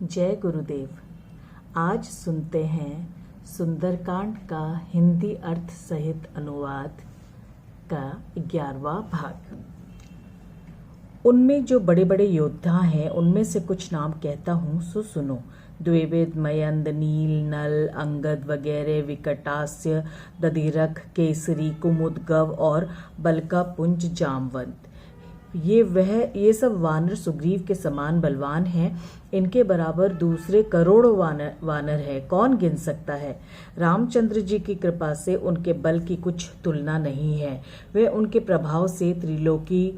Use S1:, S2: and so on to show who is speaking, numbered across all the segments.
S1: जय गुरुदेव। आज सुनते हैं सुंदरकांड का हिंदी अर्थ सहित अनुवाद का 11वां भाग। उनमें जो बड़े बड़े योद्धा हैं उनमें से कुछ नाम कहता हूँ, सो सुनो। द्विवेद, मयंद, नील, नल, अंगद वगैरह, विकटास्य, दधिरथ, केसरी, कुमुद, गव और बलकापुंज, जामवंत। ये सब वानर सुग्रीव के समान बलवान हैं। इनके बराबर दूसरे करोड़ों वानर है, कौन गिन सकता है। रामचंद्र जी की कृपा से उनके बल की कुछ तुलना नहीं है। वे उनके प्रभाव से त्रिलोकी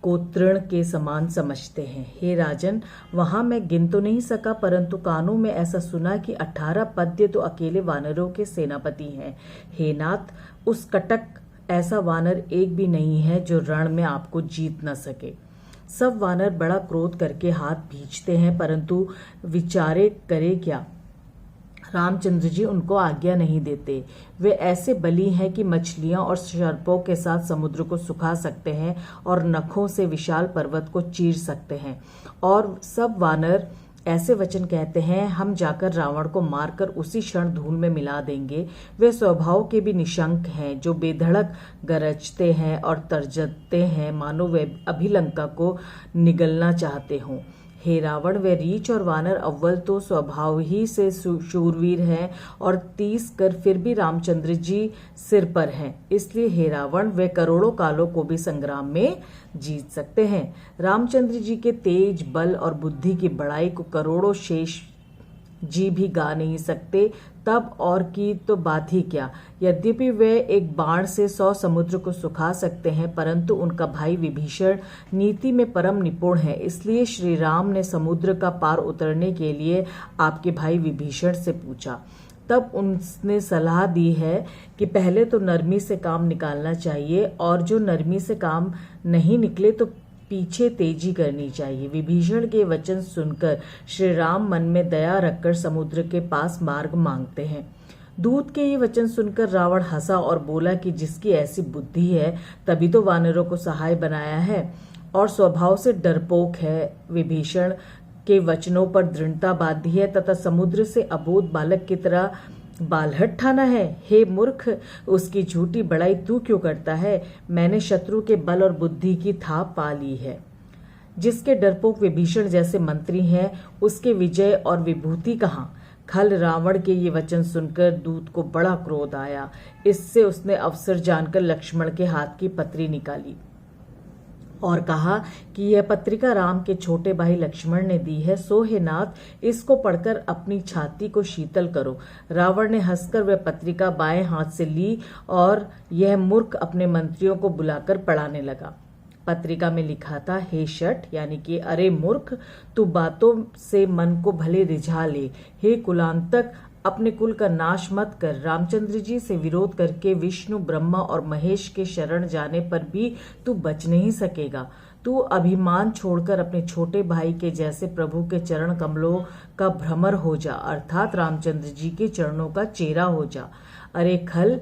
S1: को तृण के समान समझते हैं। हे राजन, वहां मैं गिन तो नहीं सका, परंतु कानों में ऐसा सुना कि 18 पद्य तो अकेले वानरों के सेनापति हैं। हे नाथ, उस कटक ऐसा वानर एक भी नहीं है जो रण में आपको जीत न सके। सब वानर बड़ा क्रोध करके हाथ भींचते हैं, परंतु विचारे करे क्या। रामचंद्र जी उनको आज्ञा नहीं देते। वे ऐसे बली हैं कि मछलियां और सर्पों के साथ समुद्र को सुखा सकते हैं और नखों से विशाल पर्वत को चीर सकते हैं। और सब वानर ऐसे वचन कहते हैं, हम जाकर रावण को मारकर उसी क्षण धूल में मिला देंगे। वे स्वभाव के भी निशंक हैं, जो बेधड़क गरजते हैं और तर्जते हैं, मानो वे अभिलंका को निगलना चाहते हों। हे रावण, वे रीछ और वानर अव्वल तो स्वभाव ही से शूरवीर हैं और 30 कर फिर भी रामचंद्र जी सिर पर हैं। इसलिए हे रावण, वे करोड़ों कालों को भी संग्राम में जीत सकते हैं। रामचंद्र जी के तेज, बल और बुद्धि की बड़ाई को करोड़ों शेष जी भी गा नहीं सकते, तब और की तो बात ही क्या। यद्यपि वे एक बाण से 100 समुद्र को सुखा सकते हैं, परंतु उनका भाई विभीषण नीति में परम निपुण है। इसलिए श्री राम ने समुद्र का पार उतरने के लिए आपके भाई विभीषण से पूछा। तब उसने सलाह दी है कि पहले तो नरमी से काम निकालना चाहिए, और जो नरमी से काम नहीं निकले तो पीछे तेजी करनी चाहिए। विभीषण के वचन सुनकर श्री राम मन में दया रखकर समुद्र के पास मार्ग मांगते हैं। दूत के ये वचन सुनकर रावण हंसा और बोला कि जिसकी ऐसी बुद्धि है तभी तो वानरों को सहाय बनाया है और स्वभाव से डरपोक है। विभीषण के वचनों पर दृढ़ता बांधी है तथा समुद्र से अबोध बालक की तरह बालहट ठाना है। हे मूर्ख, उसकी झूठी बड़ाई तू क्यों करता है। मैंने शत्रु के बल और बुद्धि की थाप पा ली है। जिसके डरपोक विभीषण जैसे मंत्री हैं, उसके विजय और विभूति कहाँ। खल रावण के ये वचन सुनकर दूत को बड़ा क्रोध आया। इससे उसने अवसर जानकर लक्ष्मण के हाथ की पत्री निकाली और कहा कि यह पत्रिका राम के छोटे भाई लक्ष्मण ने दी है। सो हे नाथ, इसको पढ़कर अपनी छाती को शीतल करो। रावण ने हंसकर वह पत्रिका बाएं हाथ से ली और यह मूर्ख अपने मंत्रियों को बुलाकर पढ़ाने लगा। पत्रिका में लिखा था, हे शठ, यानी कि अरे मूर्ख, तू बातों से मन को भले रिझा ले। हे कुलांतक, अपने कुल का नाश मत कर। रामचंद्र जी से विरोध करके विष्णु, ब्रह्मा और महेश के शरण जाने पर भी तू बच नहीं सकेगा। तू अभिमान छोड़कर अपने छोटे भाई के जैसे प्रभु के चरण कमलों का भ्रमर हो जा, अर्थात रामचंद्र जी के चरणों का चेहरा हो जा। अरे खल,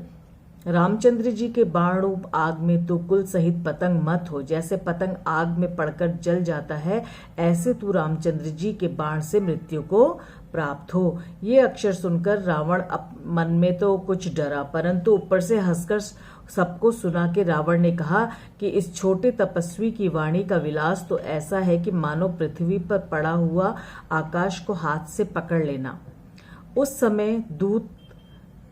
S1: रामचंद्र जी के बाण रूप आग में तू कुल सहित पतंग मत हो। जैसे पतंग आग में पड़कर जल जाता है, ऐसे तू रामचंद्र जी के बाण से मृत्यु को प्राप्त हो। ये अक्षर सुनकर रावण मन में तो कुछ डरा, परंतु ऊपर से हंसकर सबको सुना के रावण ने कहा कि इस छोटे तपस्वी की वाणी का विलास तो ऐसा है कि मानो पृथ्वी पर पड़ा हुआ आकाश को हाथ से पकड़ लेना। उस समय दूत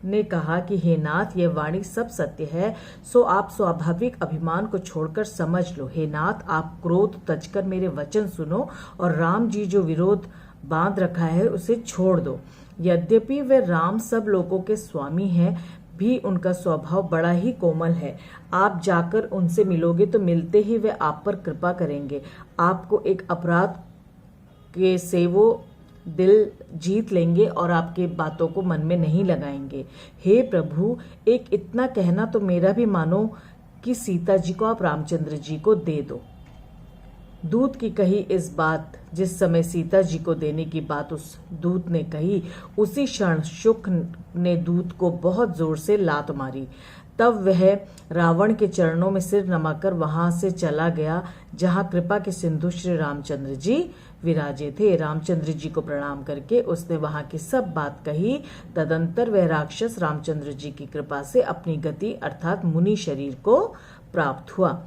S1: ने कहा कि हे नाथ, यह वाणी सब सत्य है, सो आप स्वाभाविक अभिमान को छोड़कर समझ लो। हे नाथ, आप क्रोध तजकर मेरे वचन सुनो और राम जी जो विरोध बांध रखा है उसे छोड़ दो। यद्यपि वे राम सब लोगों के स्वामी हैं, भी उनका स्वभाव बड़ा ही कोमल है। आप जाकर उनसे मिलोगे तो मिलते ही वे आप पर कृपा करेंगे। आपको एक अपराध के से वो दिल जीत लेंगे और आपके बातों को मन में नहीं लगाएंगे। हे प्रभु, एक इतना कहना तो मेरा भी मानो कि सीता जी को आप रामचंद्र जी को दे दो। दूत की कही इस बात, जिस समय सीता जी को देने की बात उस दूत ने कही, उसी क्षण शुक ने दूत को बहुत जोर से लात मारी। तब वह रावण के चरणों में सिर नमाकर वहां से चला गया जहां कृपा के सिंधु श्री रामचंद्र जी विराजे थे। रामचंद्र जी को प्रणाम करके उसने वहां की सब बात कही। तदंतर वह राक्षस रामचंद्र जी की कृपा से अपनी गति अर्थात मुनि शरीर को प्राप्त हुआ।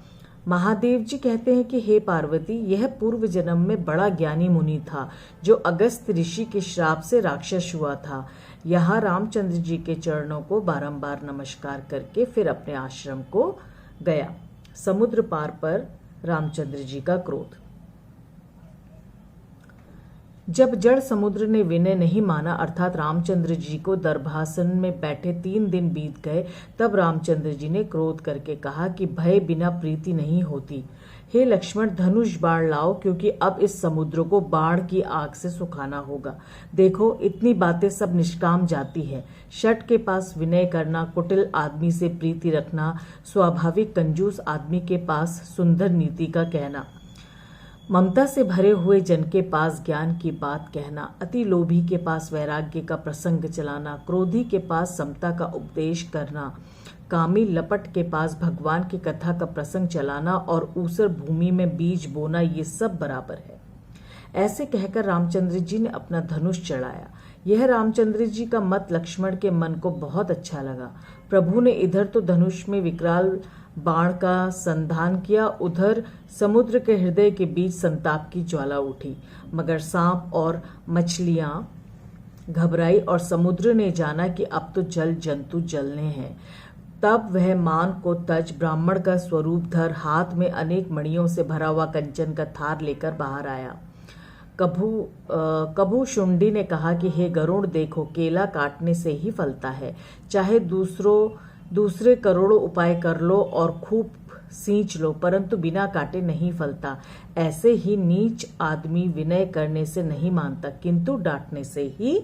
S1: महादेव जी कहते हैं कि हे पार्वती, यह पूर्व जन्म में बड़ा ज्ञानी मुनि था जो अगस्त ऋषि के श्राप से राक्षस हुआ था। यहाँ रामचंद्र जी के चरणों को बारंबार नमस्कार करके फिर अपने आश्रम को गया। समुद्र पार पर रामचंद्र जी का क्रोध। जब जड़ समुद्र ने विनय नहीं माना अर्थात रामचंद्र जी को दर्भासन में बैठे 3 दिन बीत गए, तब रामचंद्र जी ने क्रोध करके कहा कि भय बिना प्रीति नहीं होती। हे लक्ष्मण, धनुष बाण लाओ, क्योंकि अब इस समुद्र को बाण की आग से सुखाना होगा। देखो, इतनी बातें सब निष्काम जाती है। शठ के पास विनय करना, कुटिल आदमी से प्रीति रखना, स्वाभाविक कंजूस आदमी के पास सुंदर नीति का कहना, ममता से भरे हुए जन के पास ज्ञान की बात कहना, अति लोभी के पास वैराग्य का प्रसंग चलाना, क्रोधी के पास समता का उपदेश करना, कामी लपट के पास भगवान की कथा का प्रसंग चलाना और ऊसर भूमि में बीज बोना, ये सब बराबर है। ऐसे कहकर रामचंद्र जी ने अपना धनुष चढ़ाया। यह रामचंद्र जी का मत लक्ष्मण के मन को बहुत अच्छा लगा। प्रभु ने इधर तो धनुष में विकराल बाण का संधान किया, उधर समुद्र के हृदय के बीच संताप की ज्वाला उठी। मगर सांप और मछलियां घबराई और समुद्र ने जाना कि अब तो जल जंतु जलने हैं। तब वह मान को तज ब्राह्मण का स्वरूप धर हाथ में अनेक मणियों से भरा हुआ कंचन का थार लेकर बाहर आया। कभू शुंडी ने कहा कि हे गरुड़, देखो, केला काटने से ही फलता है। चाहे दूसरे करोड़ों उपाय कर लो और खूब सींच लो, परंतु बिना काटे नहीं फलता। ऐसे ही नीच आदमी विनय करने से नहीं मानता, किंतु डांटने से ही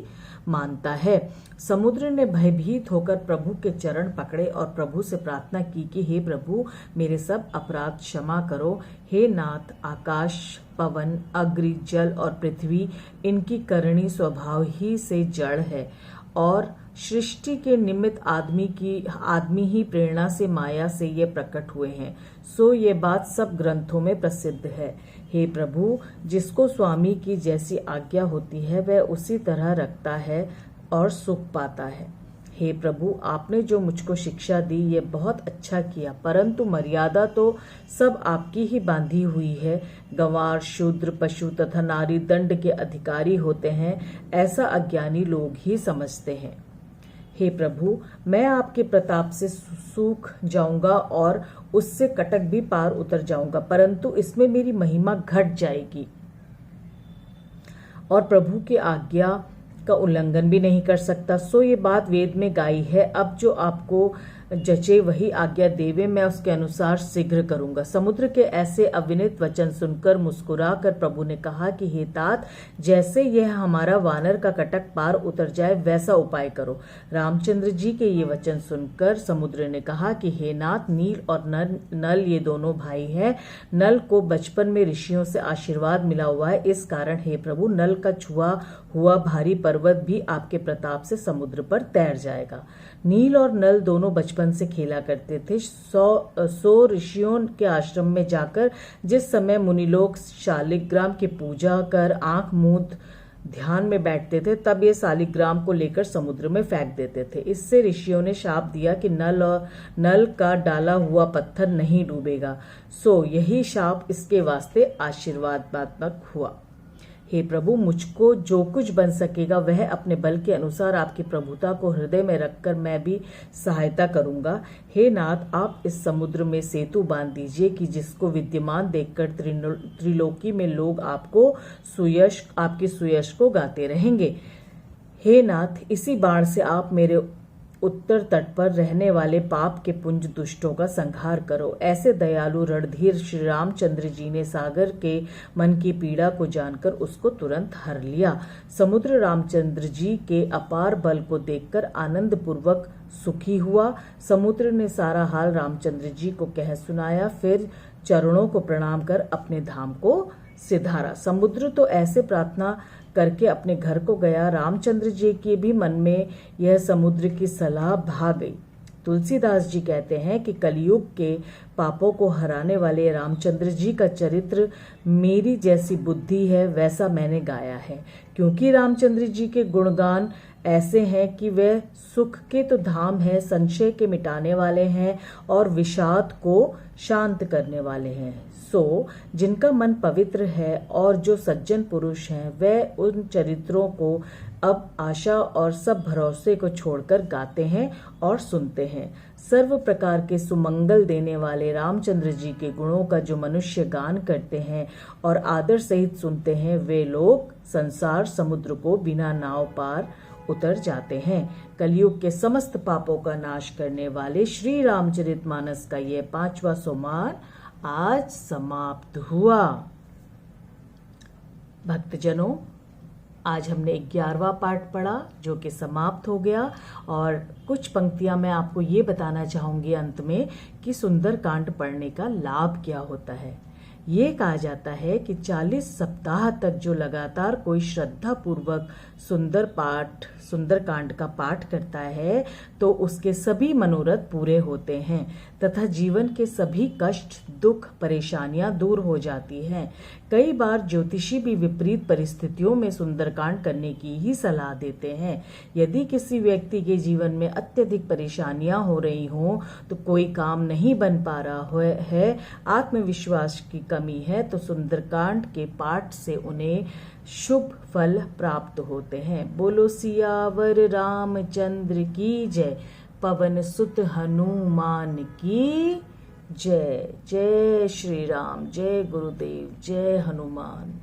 S1: मानता है। समुद्र ने भयभीत होकर प्रभु के चरण पकड़े और प्रभु से प्रार्थना की कि हे प्रभु, मेरे सब अपराध क्षमा करो। हे नाथ, आकाश, पवन, अग्नि, जल और पृथ्वी, इनकी करणी स्वभाव ही से जड़ है और सृष्टि के निमित्त आदमी ही प्रेरणा से माया से ये प्रकट हुए हैं। सो ये बात सब ग्रंथों में प्रसिद्ध है। हे प्रभु, जिसको स्वामी की जैसी आज्ञा होती है वह उसी तरह रखता है और सुख पाता है। हे प्रभु, आपने जो मुझको शिक्षा दी ये बहुत अच्छा किया, परंतु मर्यादा तो सब आपकी ही बांधी हुई है। गंवार, शूद्र, पशु तथा नारी दंड के अधिकारी होते हैं, ऐसा अज्ञानी लोग ही समझते हैं। हे प्रभु, मैं आपके प्रताप से सूख जाऊंगा और उससे कटक भी पार उतर जाऊंगा, परंतु इसमें मेरी महिमा घट जाएगी और प्रभु की आज्ञा का उल्लंघन भी नहीं कर सकता। सो ये बात वेद में गाई है। अब जो आपको जचे वही आज्ञा देवे, मैं उसके अनुसार शीघ्र करूंगा। समुद्र के ऐसे अविनित वचन सुनकर मुस्कुरा कर प्रभु ने कहा कि हे तात, जैसे यह हमारा वानर का कटक पार उतर जाए वैसा उपाय करो। रामचंद्र जी के ये वचन सुनकर समुद्र ने कहा कि हे नाथ, नील और नल ये दोनों भाई हैं। नल को बचपन में ऋषियों से आशीर्वाद मिला हुआ है, इस कारण हे प्रभु, नल का छुआ हुआ भारी पर्वत भी आपके प्रताप से समुद्र पर तैर जाएगा। नील और नल दोनों बचपन से खेला करते थे। 100 ऋषियों के आश्रम में जाकर जिस समय मुनिलोग शालिग्राम की पूजा कर आंख मूंद ध्यान में बैठते थे, तब ये शालिग्राम को लेकर समुद्र में फेंक देते थे। इससे ऋषियों ने शाप दिया कि नल का डाला हुआ पत्थर नहीं डूबेगा। सो यही शाप इसके वास्ते आशीर्वादात्मक हुआ। हे प्रभु, मुझको जो कुछ बन सकेगा वह अपने बल के अनुसार आपकी प्रभुता को हृदय में रखकर मैं भी सहायता करूंगा। हे नाथ, आप इस समुद्र में सेतु बांध दीजिए कि जिसको विद्यमान देखकर त्रिलोकी में लोग आपकी सुयश को गाते रहेंगे। हे नाथ, इसी बाण से आप मेरे उत्तर तट पर रहने वाले पाप के पुंज दुष्टों का संहार करो। ऐसे दयालु रणधीर श्री रामचंद्र जी ने सागर के मन की पीड़ा को जानकर उसको तुरंत हर लिया। समुद्र रामचंद्र जी के अपार बल को देखकर आनंद पूर्वक सुखी हुआ। समुद्र ने सारा हाल रामचंद्र जी को कह सुनाया, फिर चरणों को प्रणाम कर अपने धाम को सिधारा। समुद्र तो ऐसे प्रार्थना करके अपने घर को गया। रामचंद्र जी के भी मन में यह समुद्र की सलाह भा गई। तुलसीदास जी कहते हैं कि कलयुग के पापों को हराने वाले रामचंद्र जी का चरित्र मेरी जैसी बुद्धि है वैसा मैंने गाया है, क्योंकि रामचंद्र जी के गुणगान ऐसे हैं कि वे सुख के तो धाम है, संशय के मिटाने वाले हैं और विषाद को शांत करने वाले हैं। सो जिनका मन पवित्र है और जो सज्जन पुरुष हैं वे उन चरित्रों को अब आशा और सब भरोसे को छोड़कर गाते हैं और सुनते हैं। सर्व प्रकार के सुमंगल देने वाले रामचंद्र जी के गुणों का जो मनुष्य गान करते हैं और आदर सहित सुनते हैं, वे लोग संसार समुद्र को बिना नाव पार उतर जाते हैं। कलयुग के समस्त पापों का नाश करने वाले श्री रामचरितमानस का ये 5वां सोमवार आज समाप्त हुआ। भक्तजनों, आज हमने 11वां पाठ पढ़ा जो कि समाप्त हो गया, और कुछ पंक्तियां मैं आपको ये बताना चाहूंगी अंत में कि सुंदरकांड पढ़ने का लाभ क्या होता है। ये कहा जाता है कि 40 सप्ताह तक जो लगातार कोई श्रद्धा पूर्वक सुंदरकांड का पाठ करता है तो उसके सभी मनोरथ पूरे होते हैं तथा जीवन के सभी कष्ट, दुख, परेशानियां दूर हो जाती हैं। कई बार ज्योतिषी भी विपरीत परिस्थितियों में सुंदरकांड करने की ही सलाह देते हैं। यदि किसी व्यक्ति के जीवन में अत्यधिक परेशानियां हो रही हों, तो कोई काम नहीं बन पा रहा है, आत्मविश्वास की कमी है, तो सुंदरकांड के पाठ से उन्हें शुभ फल प्राप्त होते हैं। बोलो सियावर रामचंद्र की जय, पवन सुत हनुमान की जय। जय श्री राम, जय गुरुदेव, जय हनुमान।